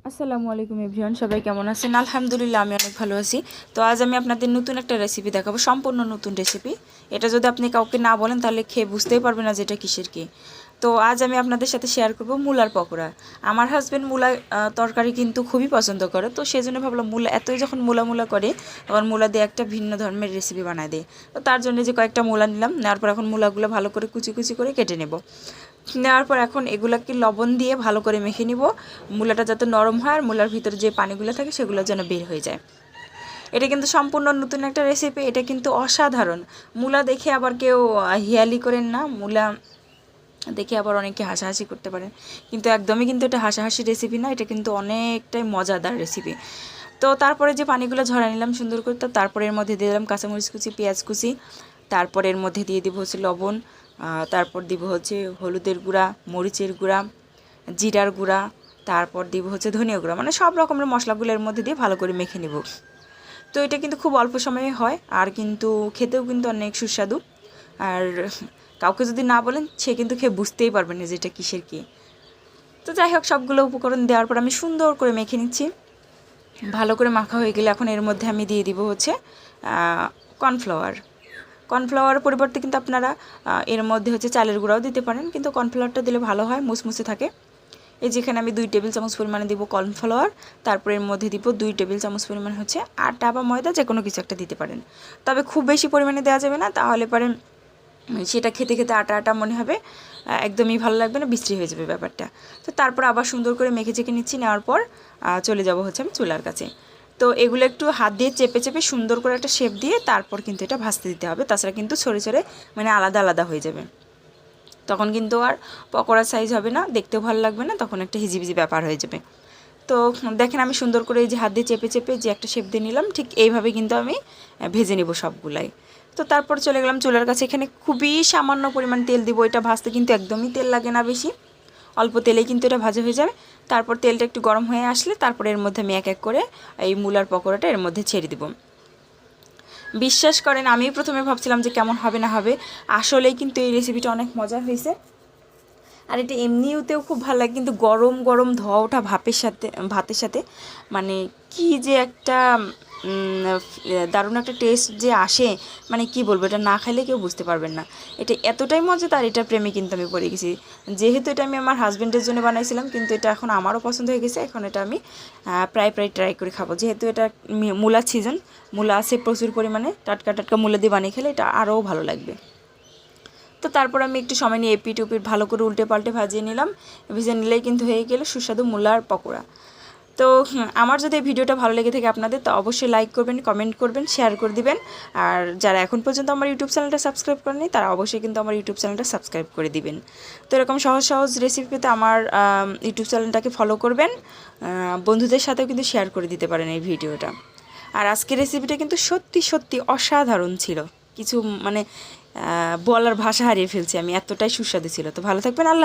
আসসালামু আলাইকুম এভরিওয়ান, সবাই কেমন আছেন? আলহামদুলিল্লাহ আমি অনেক ভালো আছি। তো আজ আমি আপনাদের নতুন একটা রেসিপি দেখাবো, সম্পূর্ণ নতুন রেসিপি। এটা যদি আপনি কাউকে না বলেন তাহলে খেয়ে বুঝতেই পারবেন না যে এটা কিসের কি। তো আজ আমি আপনাদের সাথে শেয়ার করব মূলার পকোড়া। আমার হাজব্যান্ড মূলা তরকারি কিন্তু খুবই পছন্দ করে, তো সেই জন্য ভাবলাম মূলা এতই যখন মূলা মূলা করে তখন মূলা দিয়ে একটা ভিন্ন ধর্মের রেসিপি বানায় দেয়। তো তার জন্য যে কয়েকটা মূলা নিলাম, নেওয়ার পর এখন মূলাগুলো ভালো করে কুচি কুচি করে কেটে নেব। নেওয়ার পর এখন এগুলাকে লবণ দিয়ে ভালো করে মেখে নিব, মূলাটা যাতে নরম হয় আর মূলার ভিতরে যে পানিগুলো থাকে সেগুলো যেন বের হয়ে যায়। এটা কিন্তু সম্পূর্ণ নতুন একটা রেসিপি, এটা কিন্তু অসাধারণ। মূলা দেখে আবার কেউ হিয়ালি করেন না, মূলা দেখে আবার অনেকে হাসাহাসি করতে পারেন, কিন্তু একদমই কিন্তু এটা হাসাহাসি রেসিপি না, এটা কিন্তু অনেকটাই মজাদার রেসিপি। তো তারপরে যে পানিগুলো ঝরা নিলাম সুন্দর করে, তারপরে এর মধ্যে দিয়ে দিলাম কাঁচামরিচ কুচি, পেঁয়াজ কুচি, তারপরে এর মধ্যে দিয়ে দিব হচ্ছে লবণ, তারপর দিব হচ্ছে হলুদের গুঁড়া, মরিচের গুঁড়া, জিরার গুঁড়া, তারপর দিব হচ্ছে ধনিয়া গুঁড়া, মানে সব রকমের মশলাগুলো এর মধ্যে দিয়ে ভালো করে মেখে নেব। তো এটা কিন্তু খুব অল্প সময়ে হয় আর কিন্তু খেতেও কিন্তু অনেক সুস্বাদু। আর কাউকে যদি না বলেন সে কিন্তু খেয়ে বুঝতেই পারবেন না যে এটা কিসের কী। তো যাই হোক, সবগুলো উপকরণ দেওয়ার পর আমি সুন্দর করে মেখে নিচ্ছি। ভালো করে মাখা হয়ে গেলে এখন এর মধ্যে আমি দিয়ে দিব হচ্ছে কর্নফ্লাওয়ার। কর্নফ্লাওয়ারের পরিবর্তে কিন্তু আপনারা এর মধ্যে হচ্ছে চালের গুঁড়াও দিতে পারেন, কিন্তু কর্নফ্লাওয়ারটা দিলে ভালো হয়, মুসমুসে থাকে। এই যেখানে আমি 2 টেবিল চামচ পরিমাণে দিব কর্নফ্লাওয়ার, তারপর এর মধ্যে দিব 2 টেবিল চামচ পরিমাণ হচ্ছে আটা বা ময়দা, যে কোনো কিছু একটা দিতে পারেন। তবে খুব বেশি পরিমাণে দেওয়া যাবে না, তাহলে পরে সেটা খেতে খেতে আটা আটা মনে হবে, একদমই ভালো লাগবে না, বিশ্রী হয়ে যাবে ব্যাপারটা। তো তারপর আবার সুন্দর করে মেখে চেখে নিচ্ছি। নেওয়ার পর চলে যাব হচ্ছে আমি চুলার কাছে। তো এগুলো একটু হাত দিয়ে চেপে চেপে সুন্দর করে একটা শেপ দিয়ে তারপর কিন্তু এটা ভাজতে দিতে হবে, তাছাড়া কিন্তু ছড়ে ছড়ে মানে আলাদা আলাদা হয়ে যাবে। তখন কিন্তু আর পকোড়ার সাইজ হবে না, দেখতেও ভালো লাগবে না, তখন একটা হিজিবিজি ব্যাপার হয়ে যাবে। তো দেখেন আমি সুন্দর করে এই যে হাত দিয়ে চেপে চেপে যে একটা শেপ দিয়ে নিলাম, ঠিক এইভাবে কিন্তু আমি ভেজে নেব সবগুলাই। তো তারপর চলে গেলাম চুলার কাছে। এখানে খুবই সামান্য পরিমাণ তেল দিব, এটা ভাজতে কিন্তু একদমই তেল লাগে না বেশি, অল্প তেলেই কিন্তু এটা ভাজা হয়ে যাবে। তারপর তেলটা একটু গরম হয়ে আসলে তারপরে এর মধ্যে আমি এক এক করে এই মূলার পকোড়াটা এর মধ্যে ছেড়ে দেব। বিশ্বাস করেন আমি প্রথমে ভাবছিলাম যে কেমন হবে না হবে, আসলেই কিন্তু এই রেসিপিটা অনেক মজার হয়েছে। আর এটা এমনিতেও খুব ভালো লাগে, কিন্তু গরম গরম ধোয়া ওঠা ভাতের সাথে মানে কি যে একটা দারুণ একটা টেস্ট যে আসে, মানে কি বলবো, এটা না খাইলে কেউ বুঝতে পারবেন না। এটা এতটাই মজাদার, এটার প্রেমে কিন্তু আমি পড়ে গেছি। যেহেতু এটা আমি আমার হাজব্যান্ডের জন্য বানাইছিলাম, কিন্তু এটা এখন আমারও পছন্দ হয়ে গেছে, এখন এটা আমি প্রায় ট্রাই করে খাবো। যেহেতু এটা মূলার সিজন, মূলা আছে প্রচুর পরিমাণে, টাটকা টাটকা মূলা দিয়ে বানিয়ে খেলে এটা আরও ভালো লাগবে। তো তারপর আমি একটু সময় নিয়ে এপিট ওপিট ভালো করে উল্টে পাল্টে ভাজিয়ে নিলাম। ভেজে নিলেই কিন্তু হয়ে গেল সুস্বাদু মূলার পকোড়া। তো আমার যদি এই ভিডিওটা ভালো লেগে থাকে আপনাদের, তো অবশ্যই লাইক করবেন, কমেন্ট করবেন, শেয়ার করে দিবেন। আর যারা এখন পর্যন্ত আমার ইউটিউব চ্যানেলটা সাবস্ক্রাইব করেনি তারা অবশ্যই কিন্তু আমার ইউটিউব চ্যানেলটা সাবস্ক্রাইব করে দিবেন। তো এরকম সহজ সহজ রেসিপি পেতে আমার ইউটিউব চ্যানেলটাকে ফলো করবেন। বন্ধুদের সাথেও কিন্তু শেয়ার করে দিতে পারেন এই ভিডিওটা। আর আজকের রেসিপিটা কিন্তু সত্যি সত্যি অসাধারণ ছিল, কিছু মানে বলার ভাষা হারিয়ে ফেলছি আমি, এতটাই সুস্বাদু ছিল। তো ভালো থাকবেন, আল্লাহ।